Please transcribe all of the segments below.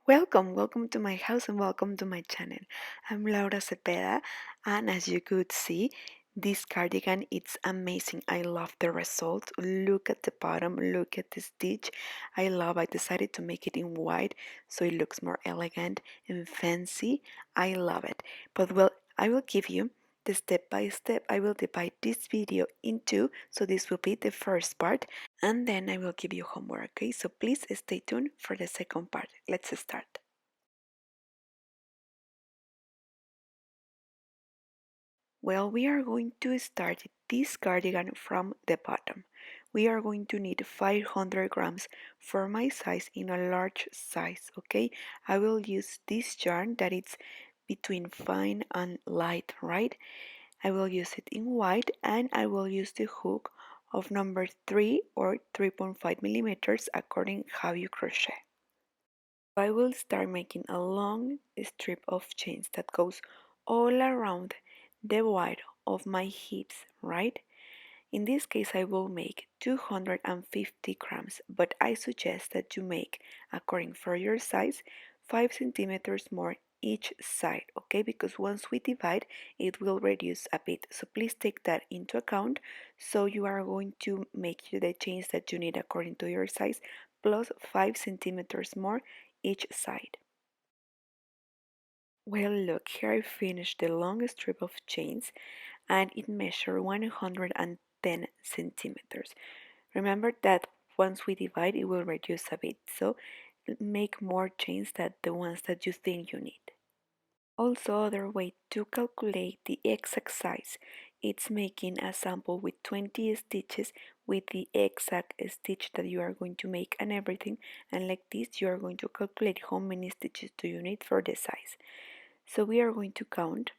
Welcome to my house and welcome to my channel. I'm Laura Cepeda, and as you could see, this cardigan it's amazing. I love the result. Look at the bottom, look at the stitch. I decided to make it in white so it looks more elegant and fancy. I love it. But well, I will give you the step by step. I will divide this video in two, so this will be the first part and then I will give you homework, okay? So please stay tuned for the second part. Let's start. Well, we are going to start this cardigan from the bottom. We are going to need 500 grams for my size in a large size, okay? I will use this yarn that it's between fine and light, right? I will use it in white and I will use the hook of number 3 or 3.5 millimeters according how you crochet. I will start making a long strip of chains that goes all around the width of my hips, right? In this case I will make 250 grams, but I suggest that you make, according for your size, 5 centimeters more each side, okay? Because once we divide it will reduce a bit, so please take that into account. So you are going to make the chains that you need according to your size plus 5 centimeters more each side. Well, look, here I finished the long strip of chains and it measured 110 centimeters. Remember that once we divide it will reduce a bit, so make more chains than the ones that you think you need. Also, other way to calculate the exact size, it's making a sample with 20 stitches with the exact stitch that you are going to make and everything, and like this you are going to calculate how many stitches do you need for the size. So we are going to count.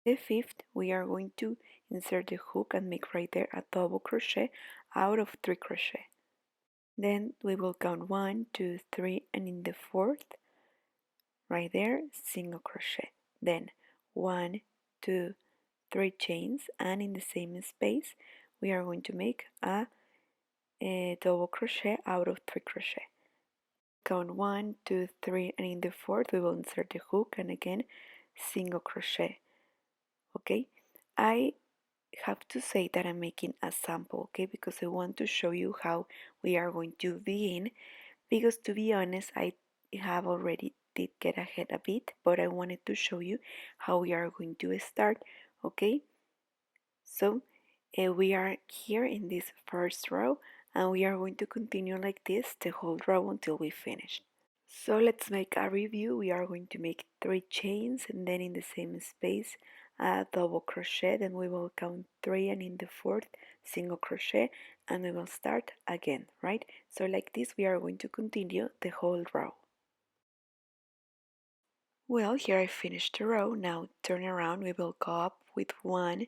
The fifth, we are going to insert the hook and make right there a double crochet out of 3 crochet. Then we will count 1, 2, 3, and in the fourth, right there, single crochet. Then 1, 2, 3 chains, and in the same space we are going to make a double crochet out of 3 crochet. Count 1, 2, 3, and in the fourth we will insert the hook and again single crochet. Okay, I have to say that I'm making a sample, okay, because I want to show you how we are going to begin, because to be honest I have already did get ahead a bit, but I wanted to show you how we are going to start, okay? So we are here in this first row and we are going to continue like this the whole row until we finish. So let's make a review. We are going to make 3 chains and then in the same space a double crochet, then we will count 3 and in the fourth single crochet and we will start again, right? So like this we are going to continue the whole row. Well, here I finished the row. Now turn around, we will go up with 1,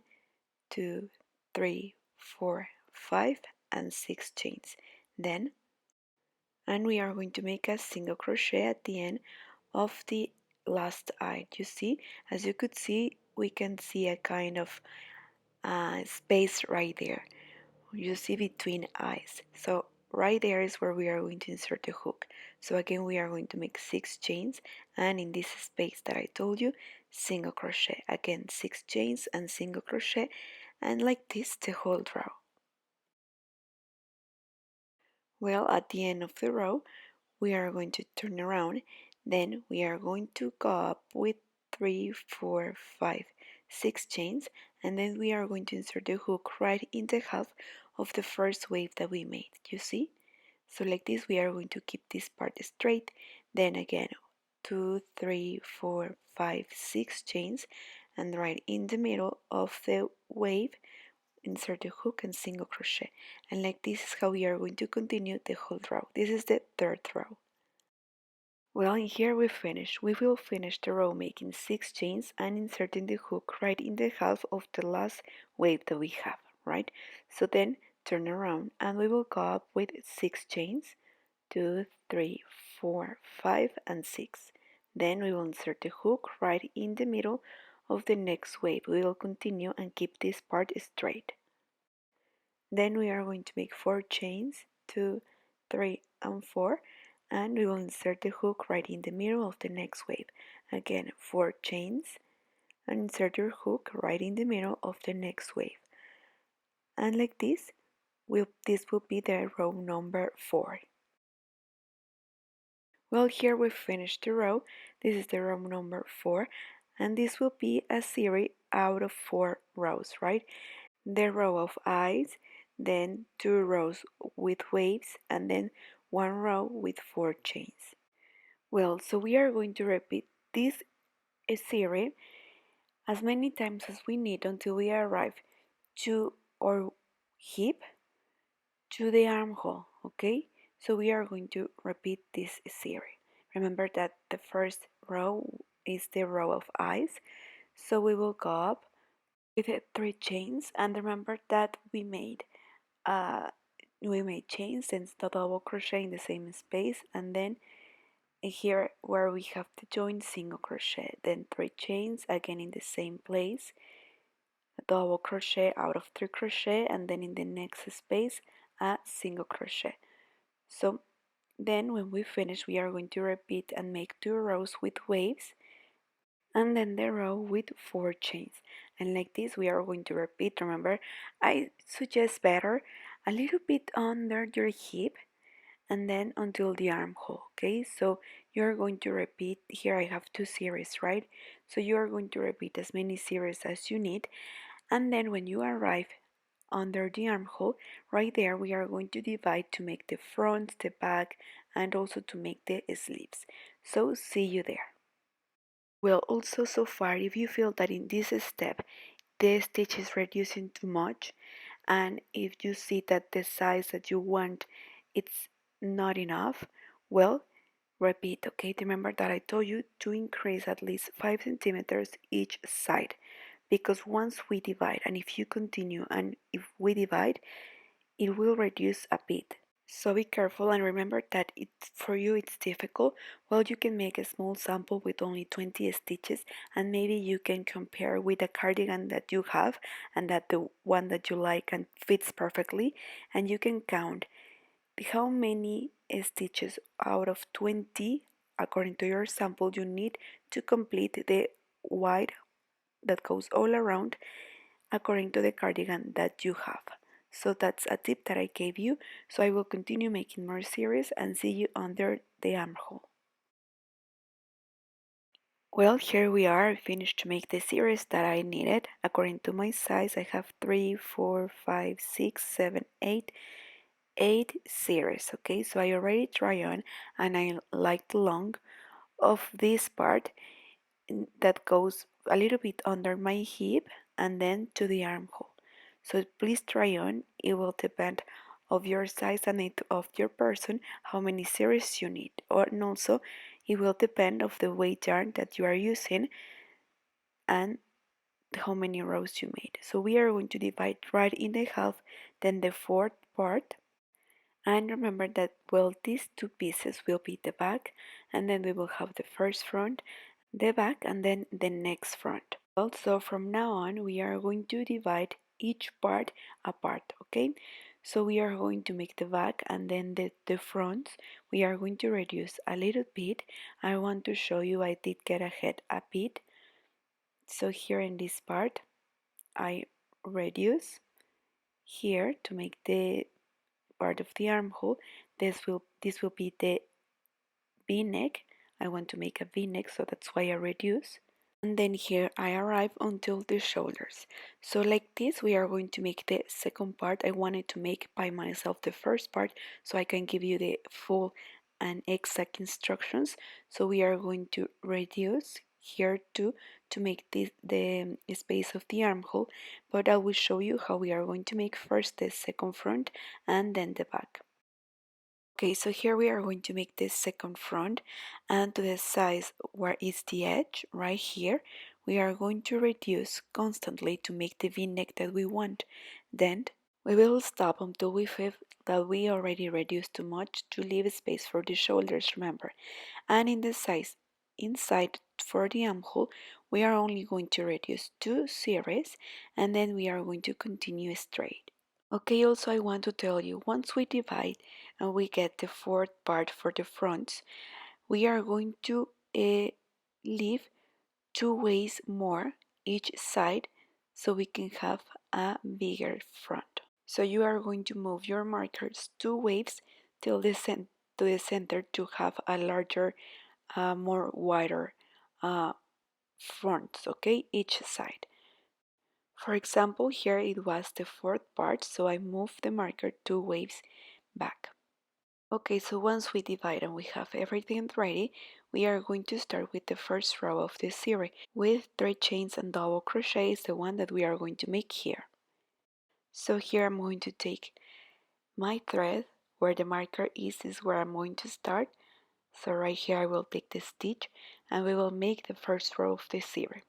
2, 3, 4, 5 and 6 chains. Then and we are going to make a single crochet at the end of the last eye. You see, as you could see, we can see a kind of space right there. You see between eyes. So right there is where we are going to insert the hook. So again we are going to make 6 chains and in this space that I told you, single crochet. Again 6 chains and single crochet and like this the whole row. Well, at the end of the row we are going to turn around, then we are going to go up with 3, 4, 5, 6 chains and then we are going to insert the hook right in the half of the first wave that we made, you see? So like this we are going to keep this part straight, then again 2, 3, 4, 5, 6 chains and right in the middle of the wave insert the hook and single crochet, and like this is how we are going to continue the whole row. This is the third row. Well, and here we finish. We will finish the row making 6 chains and inserting the hook right in the half of the last wave that we have, right? So then turn around and we will go up with 6 chains, 2, 3, 4, 5 and 6. Then we will insert the hook right in the middle of the next wave. We will continue and keep this part straight. Then we are going to make 4 chains, 2, 3 and 4, and we will insert the hook right in the middle of the next wave. Again, 4 chains, and insert your hook right in the middle of the next wave. And like this, this will be the row number 4. Well, here we finished the row. This is the row number 4, and this will be a series out of 4 rows, right? The row of eyes, then 2 rows with waves, and then 1 row with 4 chains. Well, so we are going to repeat this series as many times as we need until we arrive to our hip, to the armhole, okay? So we are going to repeat this series. Remember that the first row is the row of eyes, so we will go up with 3 chains, and remember that uh, we made chains and the double crochet in the same space, and then here where we have to join single crochet, then 3 chains again in the same place, a double crochet out of 3 crochet, and then in the next space a single crochet. So then when we finish, we are going to repeat and make 2 rows with waves, and then the row with 4 chains. And like this we are going to repeat. Remember, I suggest better a little bit under your hip and then until the armhole. Okay, so you're going to repeat. Here I have 2 series, right? So you are going to repeat as many series as you need, and then when you arrive under the armhole, right there we are going to divide to make the front, the back, and also to make the sleeves. So see you there. Well, also so far, if you feel that in this step the stitch is reducing too much, and if you see that the size that you want it's not enough, well, repeat. Okay, remember that I told you to increase at least 5 centimeters each side, because once we divide, and if you continue and if we divide, it will reduce a bit. So be careful and remember that for you it's difficult. Well, you can make a small sample with only 20 stitches, and maybe you can compare with a cardigan that you have and that the one that you like and fits perfectly, and you can count how many stitches out of 20 according to your sample you need to complete the wide that goes all around according to the cardigan that you have. So that's a tip that I gave you. So I will continue making more series and see you under the armhole. Well, here we are. I finished to make the series that I needed. According to my size, I have 3, 4, 5, 6, 7, 8 series. Okay, so I already try on, and I like the long of this part that goes a little bit under my hip and then to the armhole. So please try on. It will depend of your size and of your person how many series you need, or and also it will depend of the weight yarn that you are using and how many rows you made. So we are going to divide right in the half, then the fourth part, and remember that, well, these 2 pieces will be the back, and then we will have the first front, the back, and then the next front. Also, from now on, we are going to divide each part apart, okay? So we are going to make the back and then the front. We are going to reduce a little bit. I want to show you I did get ahead a bit. So here in this part, I reduce here to make the part of the armhole. This will be the v-neck. I want to make a v-neck, so that's why I reduce. And then here I arrive until the shoulders. So like this we are going to make the second part. I wanted to make by myself the first part so I can give you the full and exact instructions. So we are going to reduce here too to make this the space of the armhole, but I will show you how we are going to make first the second front and then the back. Okay, so here we are going to make this second front, and to the size where is the edge, right here, we are going to reduce constantly to make the v-neck that we want. Then we will stop until we feel that we already reduced too much to leave space for the shoulders, remember. And in the size inside for the armhole, we are only going to reduce 2 series, and then we are going to continue straight. Okay, also I want to tell you, once we divide and we get the fourth part for the fronts, we are going to leave 2 ways more each side so we can have a bigger front. So you are going to move your markers 2 waves till to the center to have a larger, more wider uh, fronts, okay, each side. For example, here it was the fourth part, so I moved the marker 2 waves back. Okay, so once we divide and we have everything ready, we are going to start with the first row of this series with 3 chains and double crochet is the one that we are going to make here. So here I'm going to take my thread where the marker is where I'm going to start. So right here I will take the stitch and we will make the first row of this series.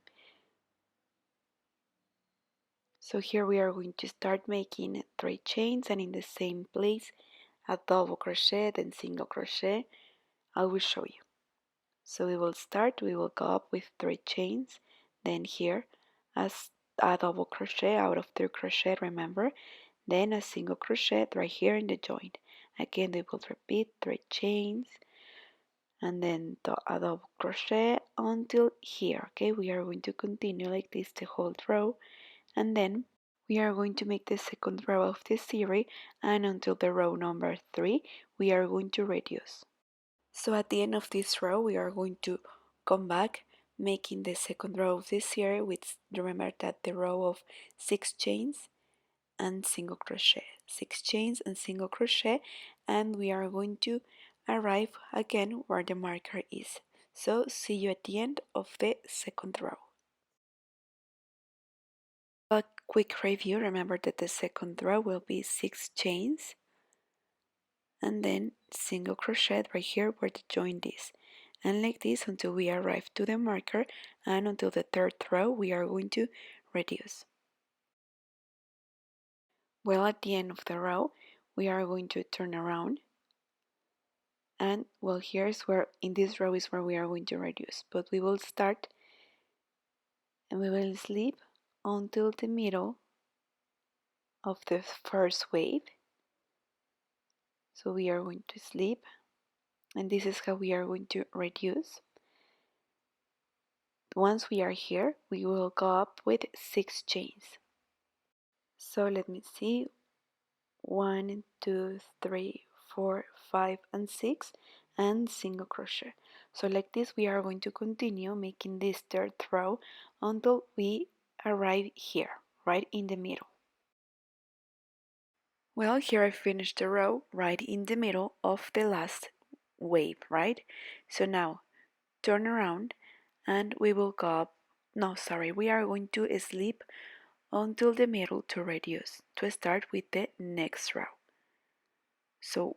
So here we are going to start making 3 chains and in the same place a double crochet then single crochet. I will show you. So we will go up with 3 chains, then here as a double crochet out of 3 crochet, remember, then a single crochet right here in the joint. Again we will repeat 3 chains and then a double crochet until here. Okay, we are going to continue like this the whole row, and then we are going to make the second row of this series, and until the row number 3 we are going to reduce. So at the end of this row we are going to come back making the second row of this series with, remember that the row of 6 chains and single crochet, 6 chains and single crochet, and we are going to arrive again where the marker is. So see you at the end of the second row. A quick review, remember that the second row will be 6 chains and then single crochet right here where the joint is, and like this until we arrive to the marker, and until the third row we are going to reduce. Well, at the end of the row we are going to turn around, and well, here's where in this row is where we are going to reduce, but we will start and we will slip until the middle of the first wave. So we are going to slip, and this is how we are going to reduce. Once we are here we will go up with 6 chains. So let me see, 1, 2, 3, 4, 5 and 6 and single crochet. So like this we are going to continue making this third row until we arrive here, right in the middle. Well, here I finished the row right in the middle of the last wave, right? So now turn around and we will go up, no sorry, we are going to slip until the middle to reduce, to start with the next row. So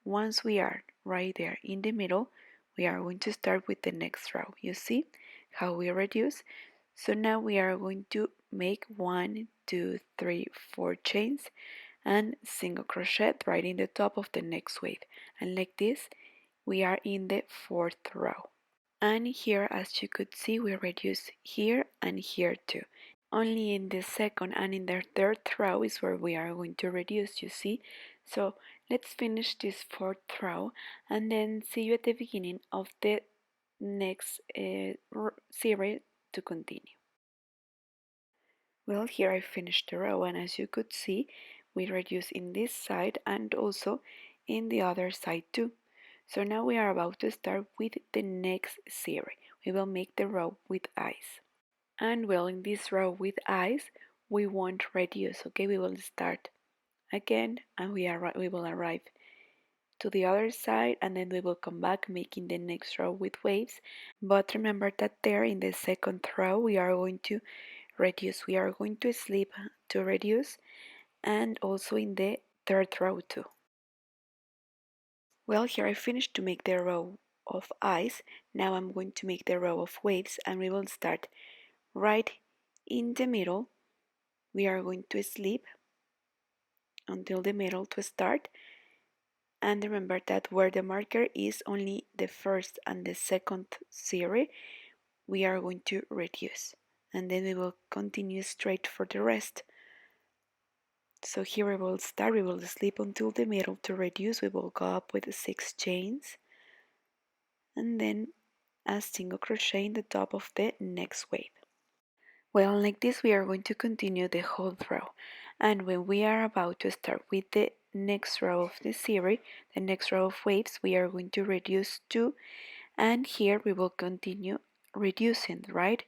once we are right there in the middle, we are going to start with the next row. You see how we reduce? So now we are going to make 1, 2, 3, 4 chains and single crochet right in the top of the next wave. And like this, we are in the fourth row. And here, as you could see, we reduce here and here too. Only in the second and in the third row is where we are going to reduce, you see. So let's finish this fourth row and then see you at the beginning of the next series to continue. Well, here I finished the row, and as you could see we reduce in this side and also in the other side too. So now we are about to start with the next series. We will make the row with eyes. And well, in this row with eyes we won't reduce, okay? We will start again and we will arrive to the other side, and then we will come back making the next row with waves. But remember that there in the second row we are going to reduce, we are going to slip to reduce, and also in the third row too. Well, here I finished to make the row of eyes. Now I'm going to make the row of waves, and we will start right in the middle. We are going to slip until the middle to start, and remember that where the marker is only the first and the second series we are going to reduce, and then we will continue straight for the rest. So here we will start, we will slip until the middle to reduce, we will go up with 6 chains and then a single crochet in the top of the next wave. Well, like this we are going to continue the whole row, and when we are about to start with the next row of the series, the next row of waves, we are going to reduce 2, and here we will continue reducing, right?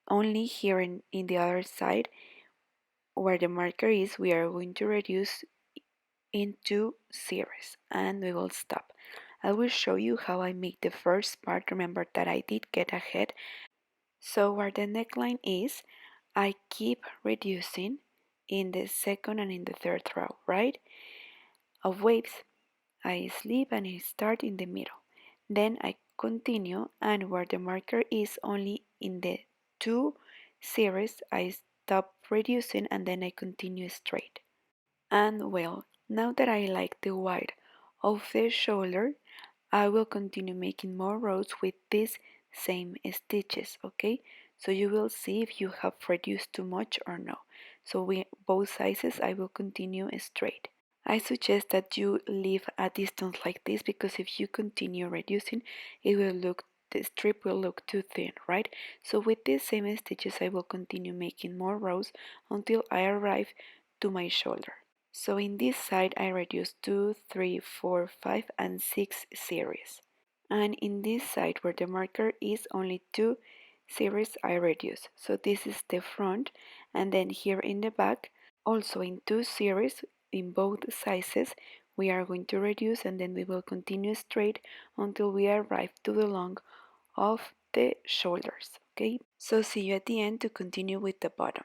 Only here in the other side where the marker is, we are going to reduce in 2 series and we will stop. I will show you how I make the first part. Remember that I did get ahead. So where the neckline is, I keep reducing in the second and in the third row, right? Of waves. I slip and I start in the middle. Then I continue, and where the marker is only in the 2 series, I stop reducing and then I continue straight. And well, now that I like the width of the shoulder, I will continue making more rows with these same stitches, okay? So you will see if you have reduced too much or no. So both sizes I will continue straight. I suggest that you leave a distance like this because if you continue reducing, the strip will look too thin, right? So with these same stitches I will continue making more rows until I arrive to my shoulder. So in this side I reduce 2, 3, 4, 5 and 6 series. And in this side where the marker is only 2 series I reduce. So this is the front, and then here in the back also in 2 series in both sizes we are going to reduce, and then we will continue straight until we arrive to the long of the shoulders. Okay, so see you at the end to continue with the bottom.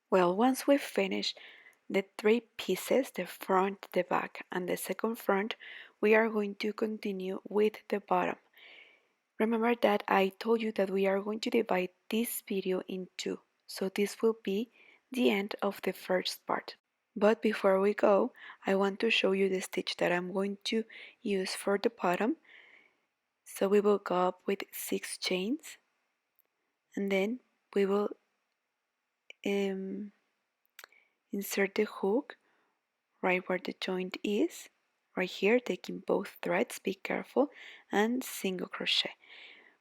Well, once we finish the 3 pieces, the front, the back and the second front, we are going to continue with the bottom. Remember that I told you that we are going to divide this video in 2, so this will be the end of the first part. But before we go, I want to show you the stitch that I'm going to use for the bottom. So we will go up with 6 chains and then we will insert the hook right where the joint is, right here, taking both threads, be careful, and single crochet.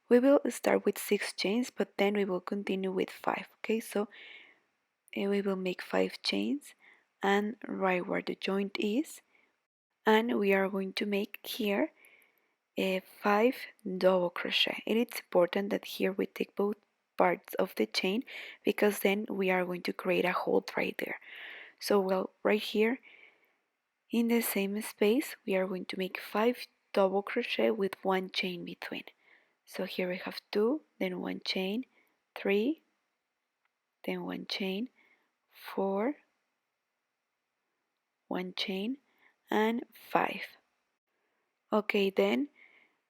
We will start with 6 chains, but then we will continue with 5. Okay, so we will make 5 chains and right where the joint is, and we are going to make here a 5 double crochet. It is important that here we take both parts of the chain because then we are going to create a hole right there. So well, right here in the same space we are going to make 5 double crochet with 1 chain between. So here we have 2, then 1 chain, 3, then 1 chain, 4, 1 chain, and 5. Okay, then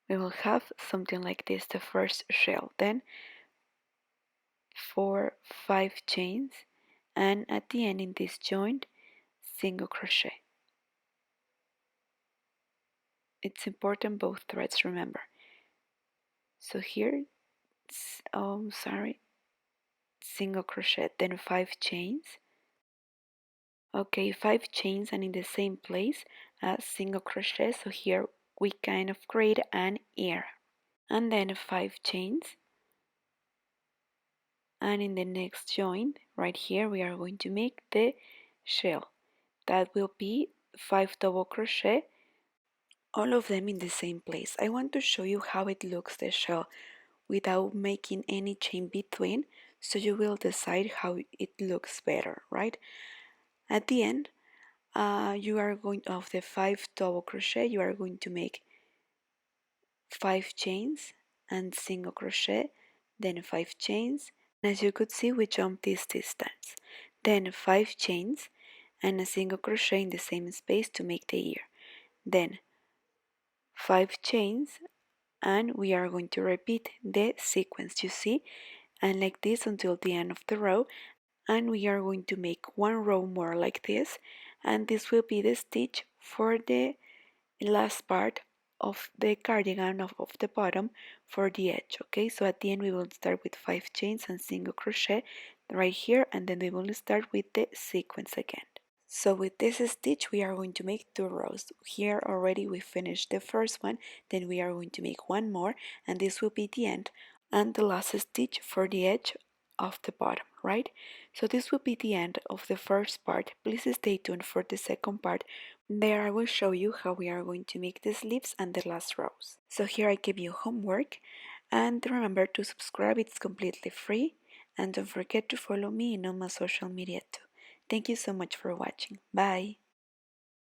we will have something like this, the first shell, then 4, 5 chains, and at the end in this joint, single crochet. It's important both threads, remember. So here, single crochet, then 5 chains. Okay, 5 chains and in the same place a single crochet, so here we kind of create an ear, and then 5 chains, and in the next joint right here we are going to make the shell. That will be 5 double crochet, all of them in the same place. I want to show you how it looks, the shell, without making any chain between, so you will decide how it looks better, right? At the end you are going of the 5 double crochet, you are going to make 5 chains and single crochet, then 5 chains. As you could see, we jumped this distance, then 5 chains and a single crochet in the same space to make the ear, then 5 chains, and we are going to repeat the sequence, you see, and like this until the end of the row, and we are going to make 1 row more like this, and this will be the stitch for the last part of the cardigan of the bottom for the edge. Okay, so at the end we will start with 5 chains and single crochet, right here, and then we will start with the sequence again. So with this stitch we are going to make 2 rows. Here already we finished the first one, then we are going to make one more, and this will be the end and the last stitch for the edge of the bottom, right? So this will be the end of the first part. Please stay tuned for the second part. There I will show you how we are going to make the sleeves and the last rows. So here I give you homework, and remember to subscribe, it's completely free, and don't forget to follow me on my social media too. Thank you so much for watching. Bye!